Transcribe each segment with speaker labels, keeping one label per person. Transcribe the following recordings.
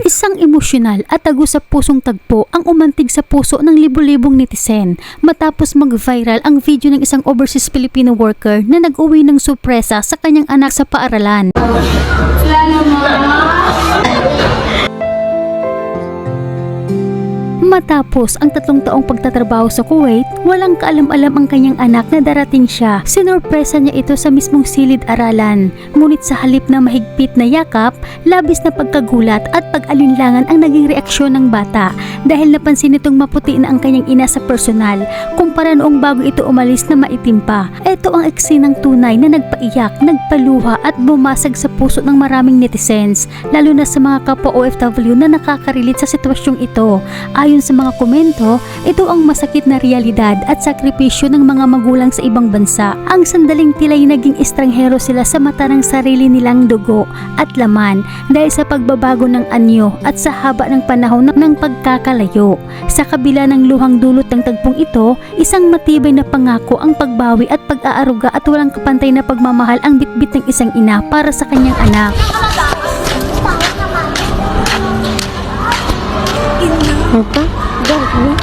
Speaker 1: Isang emosyonal at tago sa pusong tagpo ang umantig sa puso ng libo-libong netizen matapos mag-viral ang video ng isang overseas Filipino worker na nag-uwi ng sorpresa sa kanyang anak sa paaralan. Matapos ang 3 taong pagtatrabaho sa Kuwait, walang kaalam-alam ang kanyang anak na darating siya. Sinurpresa niya ito sa mismong silid-aralan. Ngunit sa halip na mahigpit na yakap, labis na pagkagulat at pag-alinlangan ang naging reaksyon ng bata dahil napansin nitong maputi na ang kanyang ina sa personal kumpara noong bago ito umalis na maitim pa. Ito ang eksenang tunay na nagpaiyak, nagpaluha at bumasag sa puso ng maraming netizens, lalo na sa mga kapwa OFW na nakaka-relate sa sitwasyong ito. Ayon sa mga komento, ito ang masakit na realidad at sakripisyo ng mga magulang sa ibang bansa. Ang sandaling tila'y naging estranghero sila sa mata ng sarili nilang dugo at laman dahil sa pagbabago ng anyo at sa haba ng panahon ng pagkakalayo. Sa kabila ng luhang dulot ng tagpong ito, isang matibay na pangako ang pagbawi at pag-aaruga at walang kapantay na pagmamahal ang bitbit ng isang ina para sa kanyang anak.
Speaker 2: Apa? Gawin.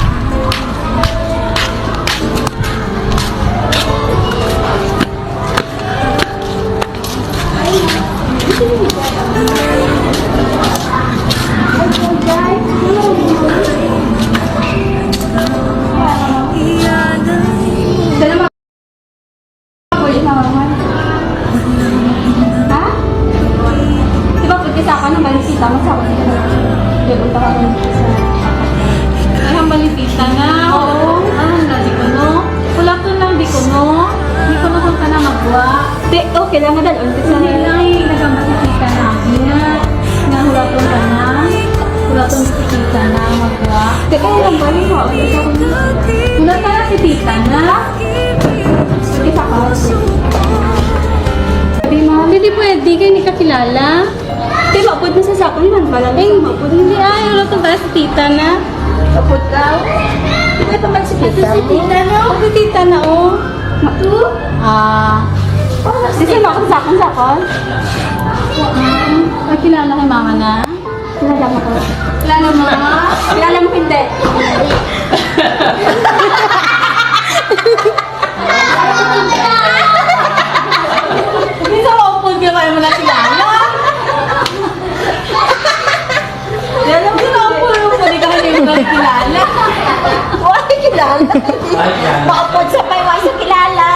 Speaker 3: Malipita na. Oo. Di ko no. Wala ko lang, di ko no. Di ko no kung ka na magwa. Okay lang madal. Kasi nilay, nagamalipita na. Nga hulaton ka na. Hulaton si tita na magwa. Kaya lang ba yun? Wala ka na si tita na. Sige pa ka. Hindi pwede kayo hindi kakilala. Di ba, pwede mo sa sakon man pala. Hindi ay, hulaton ka na si tita na. Kapot daw? Hindi pa man si tita mo? Si tita na? Si tita na, oh. Sisi mo akong sakon? Ay, kilala kay mama na? Kilala mo ko. Kilala mo? Kilala mo hindi? Hindi sa maupod ka kayo mo na kilala? Kilala mo na upod mo, hindi ka kayo mo kilala.
Speaker 2: Wala kilala. Maupod sa may wasa kilala.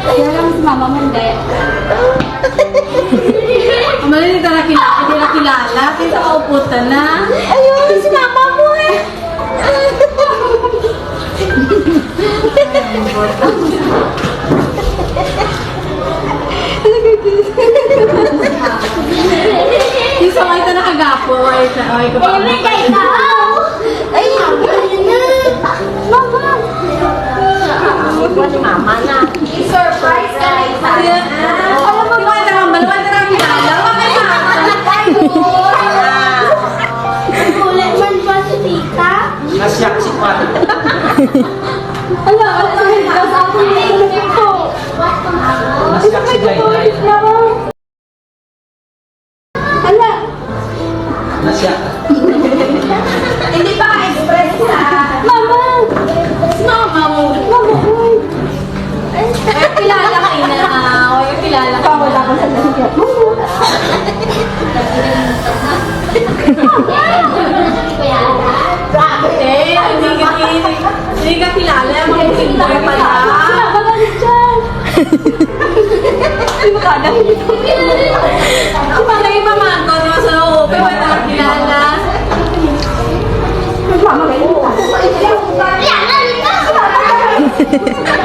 Speaker 3: Kilala mo si mama mo, hindi. Hindi na kilala. Kasi sa mauputan na.
Speaker 2: Ayun, si mama mo eh.
Speaker 3: Yung sa mga ito nakagapo. Ay, ko pa.
Speaker 2: Ay, mama. Mama na. Surprise ka na isa.
Speaker 3: Alam mo ba na kilala?
Speaker 2: Kulit man ba si tita?
Speaker 4: Nasyak si Pat.
Speaker 3: Wala sa hita sa akin.
Speaker 4: Nasyak si Gayday.
Speaker 3: Hala.
Speaker 4: Nasyak.
Speaker 2: Hindi pa ka-express sa...
Speaker 3: Mama.
Speaker 2: Mama mo.
Speaker 3: Ay, kilala ka ina. Ay, kilala ka. Wala ko sa nasigat mo. Hindi ka kilala. Mga simple pala. Magalit dyan. Hindi mo kada. Si mga ipamaan ko naman sa loob. Pero wala ka kilala.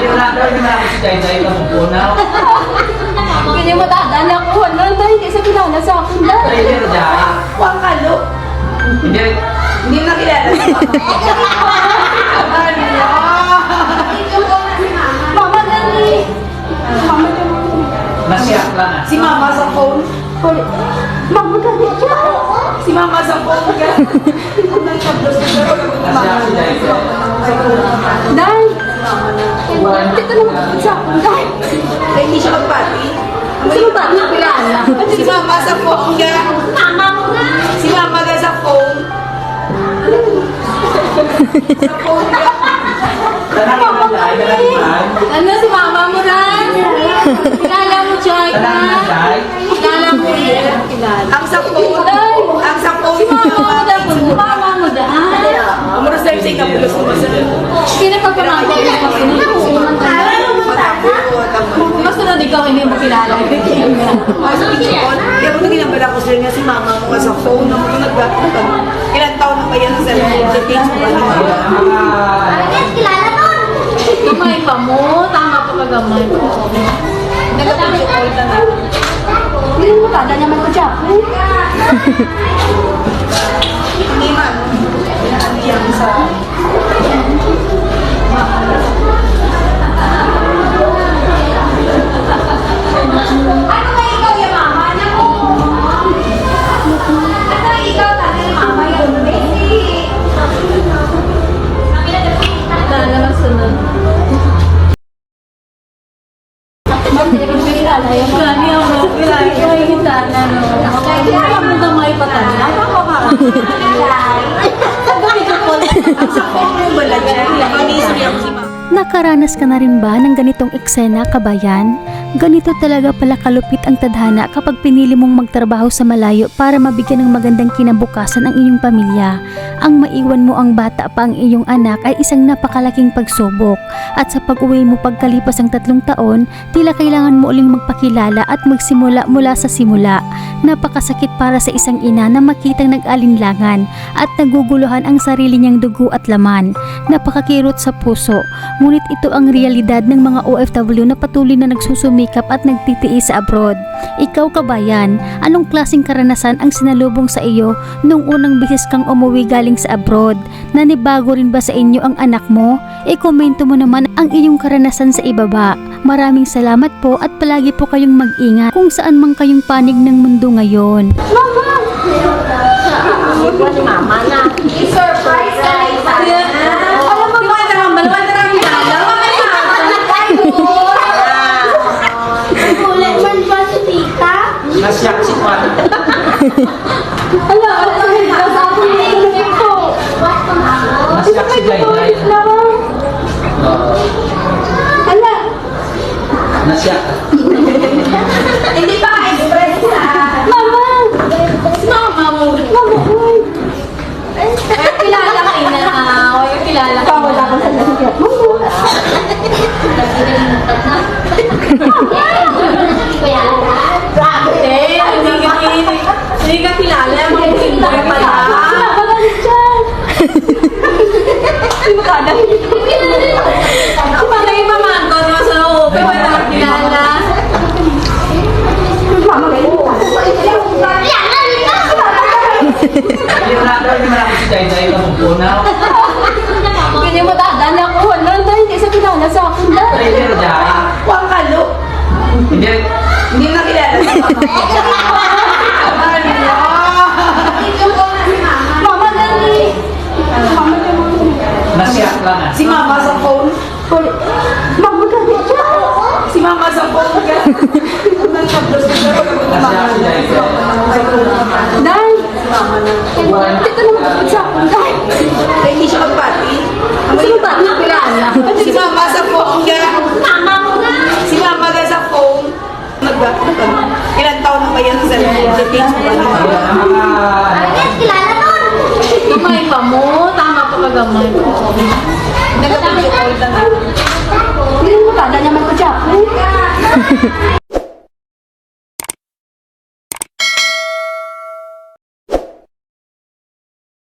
Speaker 4: Yung na si Gayday ka magpunaw.
Speaker 3: Hindi mo dadala ko. Dahil hindi sa kilala sa akin.
Speaker 4: Trailer dahil.
Speaker 2: Huwag kalo.
Speaker 4: Hindi
Speaker 2: na kilala si
Speaker 3: Mama, dali. Mama, dali.
Speaker 4: Nasyak lang ah.
Speaker 2: Si mama sa phone.
Speaker 3: Mama, dali siya.
Speaker 2: Si mama sa phone.
Speaker 4: Nasyak si Gayday.
Speaker 3: Dahil. Dito naman sa akin. Dahil.
Speaker 2: Hindi siya magpati.
Speaker 3: Sino ba? Nakilala.
Speaker 2: Si mama sa phone.
Speaker 3: Mama mo nga.
Speaker 4: Jai, dalang man.
Speaker 3: Ano si mama mo rin? Kilala mo, Jai, ka?
Speaker 4: Dalang na, Jai.
Speaker 3: Kilala mo rin? Kilala.
Speaker 2: Ang sapon. Ang sapon.
Speaker 3: Si mama mo dahil. Si mama mo dahil.
Speaker 2: Amuros lang siya ikapulos mo sa
Speaker 3: Sino pagpamangkot mo pa pinusunan ka? Basta na ikaw hindi mo kilala.
Speaker 2: Kaya mo naging nabala ko sila nga si mama mo sa phone na mo nagbato. Ilang taon na ba yan sa Facebook?
Speaker 3: Gamay pa mo. Tama pa ka gamay pa.
Speaker 2: Nagpapicture call na na.
Speaker 3: Hindi mo kada naman ko siya.
Speaker 2: Hindi man. Ano yan sa...
Speaker 3: Wala naman sunod. Gani ako. Ay, kita na no. Kaya mo gamay pa tanda.
Speaker 2: Sa phone mo ba lang siya? Panisip niya ko si mama.
Speaker 1: Nakaranas ka na rin ba ng ganitong eksena, kabayan? Ganito talaga pala kalupit ang tadhana kapag pinili mong magtrabaho sa malayo para mabigyan ng magandang kinabukasan ang iyong pamilya. Ang maiwan mo ang bata pa ang iyong anak ay isang napakalaking pagsubok. At sa pag-uwi mo pagkalipas ang 3 taon, tila kailangan mo uling magpakilala at magsimula mula sa simula. Napakasakit para sa isang ina na makitang nag-alinlangan at naguguluhan ang sarili niyang dugo at laman. Napakakirot sa puso, ngunit ito ang realidad ng mga OFW na patuloy na nagsusumikap at nagtitiis sa abroad. Ikaw, kabayan, anong klaseng karanasan ang sinalubong sa iyo nung unang beses kang umuwi galing sa abroad? Nanibago rin ba sa inyo ang anak mo? I-komento mo naman ang iyong karanasan sa ibaba. Maraming salamat po at palagi po kayong mag-ingat kung saan man kayong panig ng mundo ngayon.
Speaker 2: Mama na. I-surprise ka na isa.
Speaker 3: Alam mo ba na naman? Wala na lang kilala.
Speaker 2: Ulit man ba si tita?
Speaker 4: Nasyak si Juan.
Speaker 3: Ala, wala na lang. Sabi niya ko.
Speaker 4: Nasyak si Jai, Jai.
Speaker 3: Ala.
Speaker 4: Nasyak.
Speaker 2: Hindi pa ka-express na.
Speaker 3: Mama! Mama mo! Mama ko! Ay, kilala ka ina. Ay, kilala ka. Wala ko sa nasigat mo. Hindi ka kilala. Mga pinboy pala. Magalit siya. Hindi mo kada. Kumagay pa man ko. Di ba sa loob? Pero wala ka kilala.
Speaker 4: Hindi mo na si Jai, Jai ka pupunaw.
Speaker 3: Hindi mo dadaan ako. Wala na. Hindi sa kilala sa akin na.
Speaker 4: Jai, pero Jai.
Speaker 2: Huwag kalo.
Speaker 4: Hindi.
Speaker 2: Hindi na kilala si mama.
Speaker 3: Mama dali.
Speaker 4: Nasyak lang ah.
Speaker 2: Si mama sa phone.
Speaker 3: Mama dali siya.
Speaker 2: Si mama sa phone ka. Nagtapos ka siya.
Speaker 4: Nasyak si Jai.
Speaker 3: Dahil. Dito na magpapit sa akin. Dahil.
Speaker 2: Hindi siya magpati.
Speaker 3: Sino ba? Hindi kilala.
Speaker 2: Si mama sa phone ka.
Speaker 3: Mama mo na.
Speaker 2: Si mama ka sa phone. Nagbato. Ilang taon na ba yan sa Facebook?
Speaker 3: Gamay pa mo. Tama pa ka gamay pa.
Speaker 2: Nagpapicture call na na.
Speaker 3: Hindi mo kada naman ko siya.